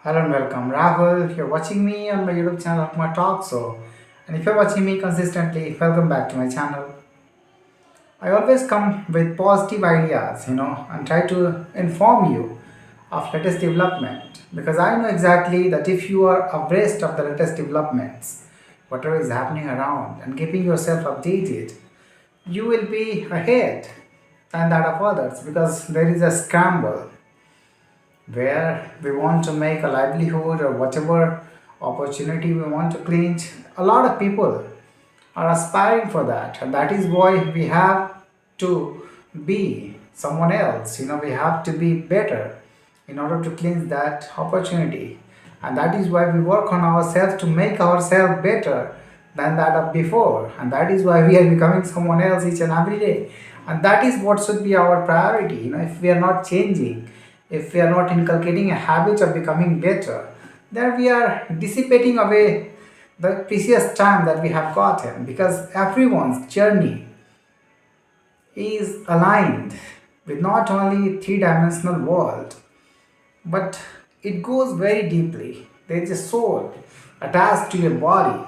Hello and welcome, Rahul. You're watching me on my YouTube channel of my talk show. And if you're watching me consistently, welcome back to my channel. I always come with positive ideas, and try to inform you of latest development because I know exactly that if you are abreast of the latest developments, whatever is happening around and keeping yourself updated, you will be ahead than that of others because there is a scramble where we want to make a livelihood or whatever opportunity we want to clinch. A lot of people are aspiring for that, and that is why we have to be someone else. We have to be better in order to clinch that opportunity, and that is why we work on ourselves to make ourselves better than that of before, and that is why we are becoming someone else each and every day. And that is what should be our priority. If we are not changing, if we are not inculcating a habit of becoming better, then we are dissipating away the precious time that we have gotten, because everyone's journey is aligned with not only three-dimensional world, but it goes very deeply. There is a soul attached to your body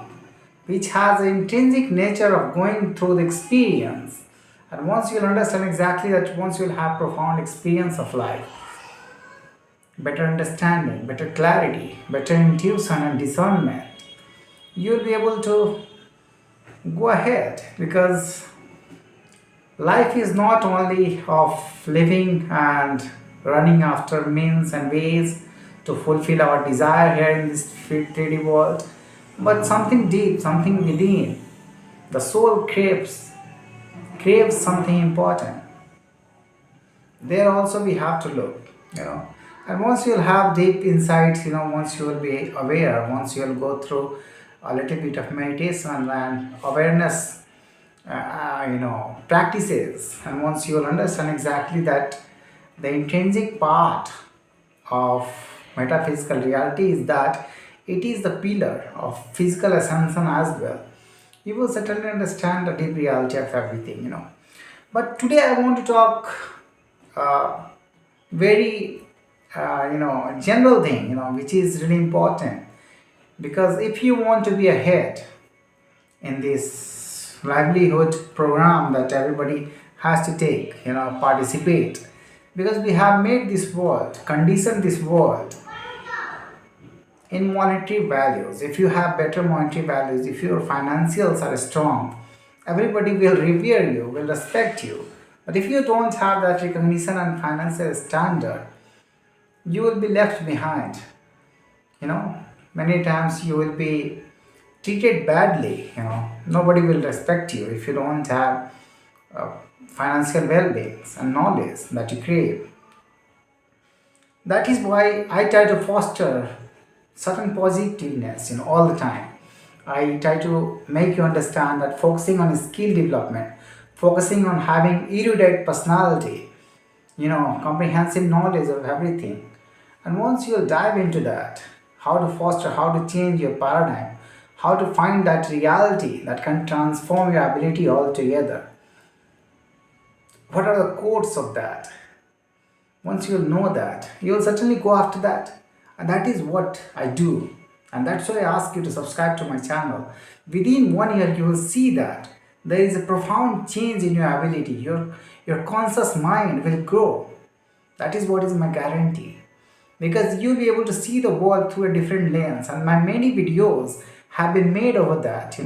which has an intrinsic nature of going through the experience. And once you'll understand exactly that, once you'll have profound experience of life, better understanding, better clarity, better intuition and discernment, you'll be able to go ahead, because life is not only of living and running after means and ways to fulfill our desire here in this 3D world, but something deep, something within. The soul craves something important. There also we have to look, and once you'll have deep insights, once you will be aware, once you'll go through a little bit of meditation and awareness practices, and once you will understand exactly that the intrinsic part of metaphysical reality is that it is the pillar of physical assumption as well, you will certainly understand the deep reality of everything. But today I want to talk very general thing, which is really important, because if you want to be ahead in this livelihood program that everybody has to take, participate, because we have made this world, conditioned this world in monetary values. If you have better monetary values, if your financials are strong, everybody will revere you, will respect you. But if you don't have that recognition and financial standard, you will be left behind. Many times you will be treated badly. Nobody will respect you if you don't have uh, financial well-being and knowledge that you crave. That is why I try to foster certain positiveness all the time. I try to make you understand that focusing on skill development, focusing on having erudite personality, comprehensive knowledge of everything. And once you'll dive into that, how to foster, how to change your paradigm, how to find that reality that can transform your ability altogether. What are the codes of that? Once you'll know that, you'll certainly go after that. And that is what I do. And that's why I ask you to subscribe to my channel. Within 1 year, you will see that there is a profound change in your ability. Your conscious mind will grow. That is what is my guarantee. Because you'll be able to see the world through a different lens. And my many videos have been made over that,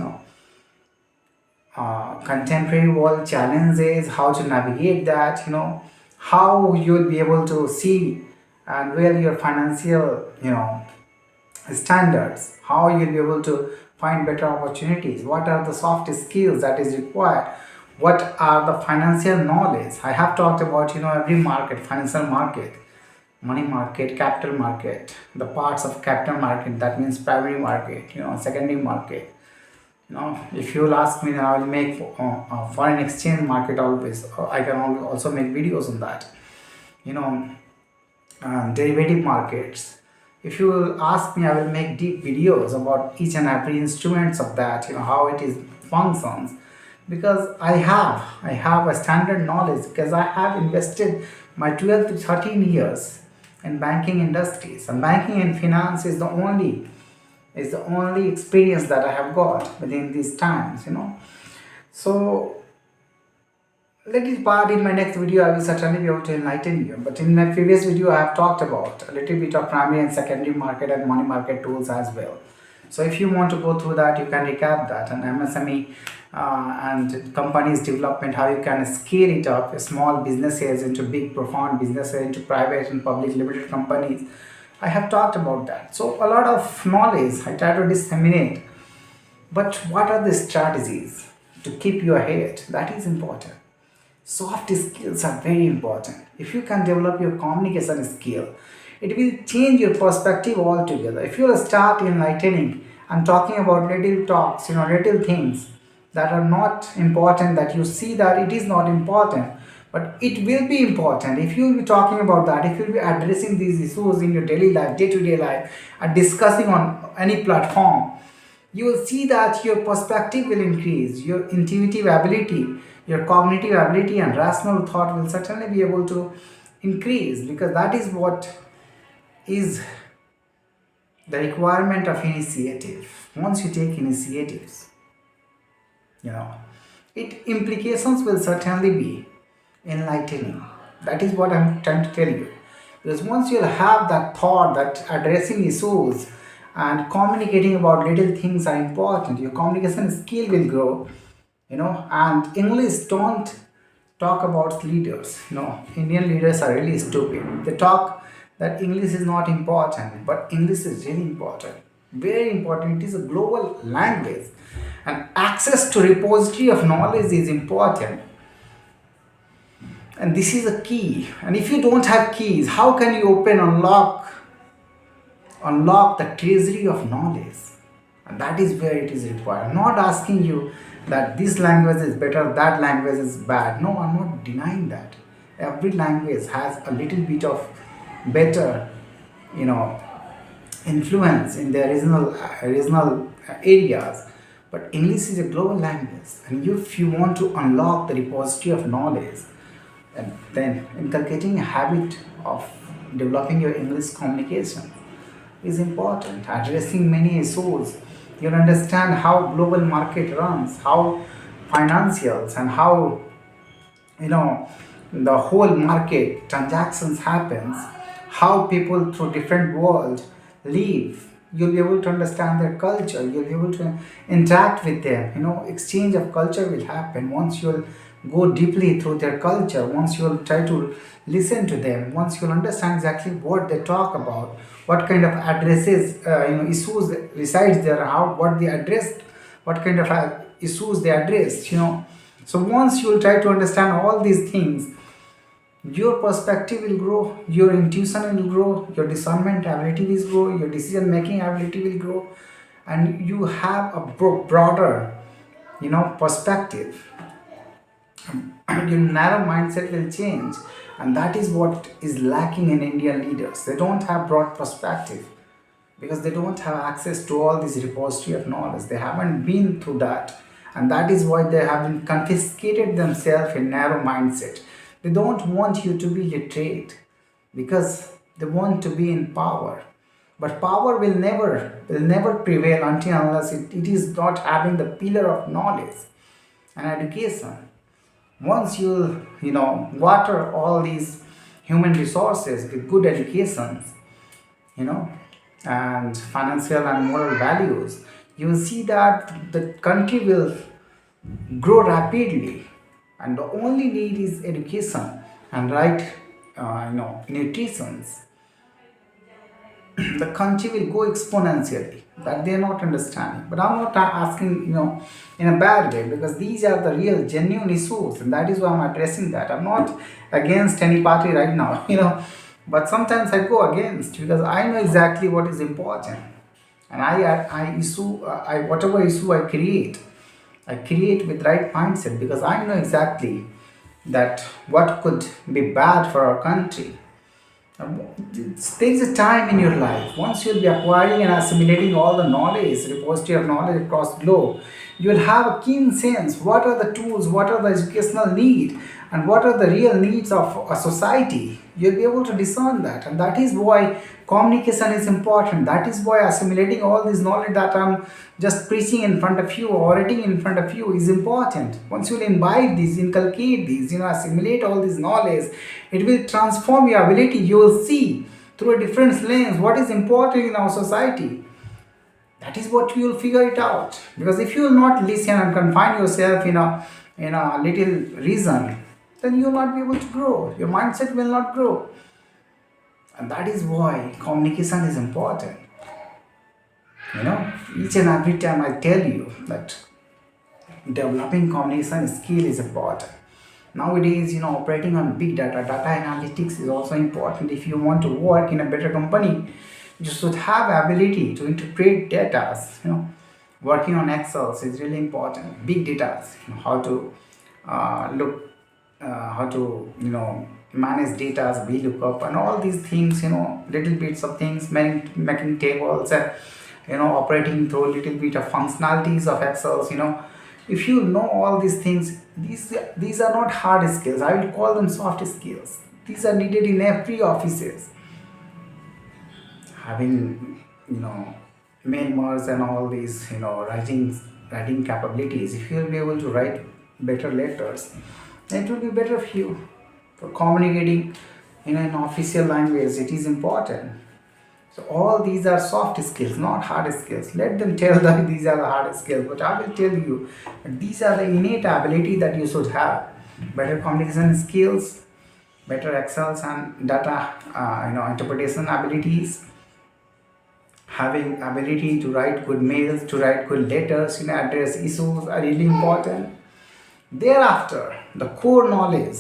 contemporary world challenges, how to navigate that, how you'll be able to see and where your financial, standards, how you'll be able to find better opportunities, what are the soft skills that is required, what are the financial knowledge. I have talked about, every market, financial market, money market, capital market, the parts of capital market, that means primary market, secondary market. If you'll ask me, then I will make foreign exchange market always. I can also make videos on that. You know, derivative markets. If you will ask me, I will make deep videos about each and every instruments of that. How it is functions, because I have a standard knowledge, because I have invested my 12 to 13 years in banking industries. And banking and finance is the only experience that I have got within these times, So little part in my next video, I will certainly be able to enlighten you. But in my previous video, I have talked about a little bit of primary and secondary market and money market tools as well. So if you want to go through that, you can recap that and MSME and companies development, how you can scale it up, small businesses into big, profound businesses, into private and public limited companies. I have talked about that. So a lot of knowledge I try to disseminate. But what are the strategies to keep you ahead? That is important. Soft skills are very important. If you can develop your communication skill, it will change your perspective altogether. If you will start enlightening and talking about little talks, little things that are not important, that you see that it is not important, but it will be important. If you will be talking about that, if you will be addressing these issues in your daily life, day-to-day life, and discussing on any platform, you will see that your perspective will increase, your intuitive ability, your cognitive ability, and rational thought will certainly be able to increase, because that is what is the requirement of initiative. Once you take initiatives, you know, it implications will certainly be enlightening. That is what I'm trying to tell you. Because once you'll have that thought that addressing issues and communicating about little things are important, your communication skill will grow, and English don't talk about leaders. Indian leaders are really stupid. They talk that English is not important, but English is really important. Very important. It is a global language. And access to repository of knowledge is important. And this is a key. And if you don't have keys, how can you unlock the treasury of knowledge? And that is where it is required. I'm not asking you that this language is better, that language is bad. No, I'm not denying that. Every language has a little bit of better, influence in the regional areas. But English is a global language, and if you want to unlock the repository of knowledge, and then inculcating a habit of developing your English communication is important. Addressing many issues, you'll understand how global market runs, how financials, and how the whole market transactions happens, how people through different world live. You'll be able to understand their culture, you'll be able to interact with them. Exchange of culture will happen once you'll go deeply through their culture, once you'll try to listen to them, once you'll understand exactly what they talk about, what kind of addresses, issues resides there, how what they addressed, what kind of issues they addressed. So once you'll try to understand all these things, your perspective will grow, your intuition will grow, your discernment ability will grow, your decision making ability will grow, and you have a broader perspective. Your narrow mindset will change, and that is what is lacking in Indian leaders. They don't have broad perspective because they don't have access to all this repository of knowledge. They haven't been through that, and that is why they have been confiscated themselves in narrow mindset. They don't want you to be literate because they want to be in power. But power will never prevail until unless it is not having the pillar of knowledge and education. Once water all these human resources with good educations, and financial and moral values, you will see that the country will grow rapidly, and the only need is education and right nutrition. The country will go exponentially. That they are not understanding. But I'm not asking, in a bad way, because these are the real, genuine issues, and that is why I'm addressing that. I'm not against any party right now, but sometimes I go against because I know exactly what is important, and whatever issue I create with right mindset, because I know exactly that what could be bad for our country. It takes a time in your life. Once you'll be acquiring and assimilating all the knowledge, repository of knowledge across the globe, You will have a keen sense what are the tools, what are the educational need, and what are the real needs of a society. You'll be able to discern that, and that is why communication is important. That is why assimilating all this knowledge that I'm just preaching in front of you or writing in front of you is important. Once you imbibe these, inculcate these, assimilate all this knowledge, it will transform your ability. You will see through a different lens what is important in our society. That is what you will figure it out. Because if you will not listen and confine yourself in a little reason, then you will not be able to grow. Your mindset will not grow. And that is why communication is important. Each and every time I tell you that developing communication skill is important. Nowadays, operating on big data analytics is also important. If you want to work in a better company, you should have ability to interpret data. Working on Excel is really important. Big data, how to look, how to manage data, VLOOKUP, and all these things. Little bits of things, making tables, and operating through a little bit of functionalities of Excel. If you know all these things, these are not hard skills. I will call them soft skills. These are needed in every offices. Having mailers and all these writing capabilities. If you will be able to write better letters, then it will be better for you. For communicating in an official language, it is important. So all these are soft skills, not hard skills. Let them tell that these are the hard skills, but I will tell you that these are the innate ability that you should have. Better communication skills, better Excel and data, interpretation abilities, having ability to write good mails, to write good letters, address issues are really important. Thereafter, the core knowledge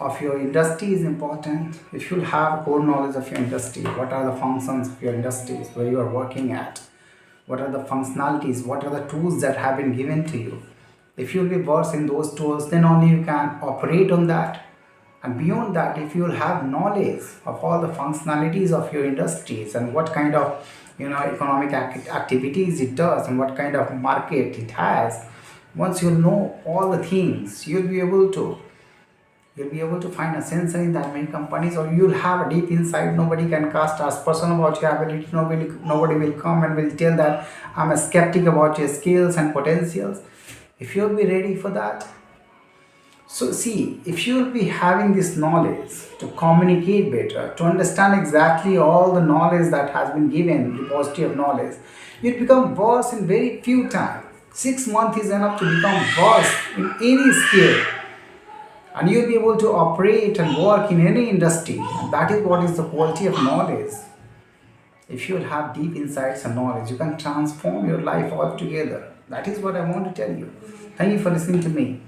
of your industry is important. If you have core knowledge of your industry, what are the functions of your industries where you are working at, what are the functionalities, what are the tools that have been given to you. If you will be versed in those tools, then only you can operate on that. And beyond that, if you will have knowledge of all the functionalities of your industries and what kind of economic activities it does and what kind of market it has, once you know all the things, you'll be able to find a sensor in that many companies, or you'll have a deep insight. Nobody can cast aspersion about your ability. Nobody will come and will tell that I'm a skeptic about your skills and potentials. If you'll be ready for that. So see, if you'll be having this knowledge to communicate better, to understand exactly all the knowledge that has been given, repository of knowledge, you'll become versed in very few time. 6 months is enough to become versed in any skill. And you'll be able to operate and work in any industry. And that is what is the quality of knowledge. If you'll have deep insights and knowledge, you can transform your life altogether. That is what I want to tell you. Thank you for listening to me.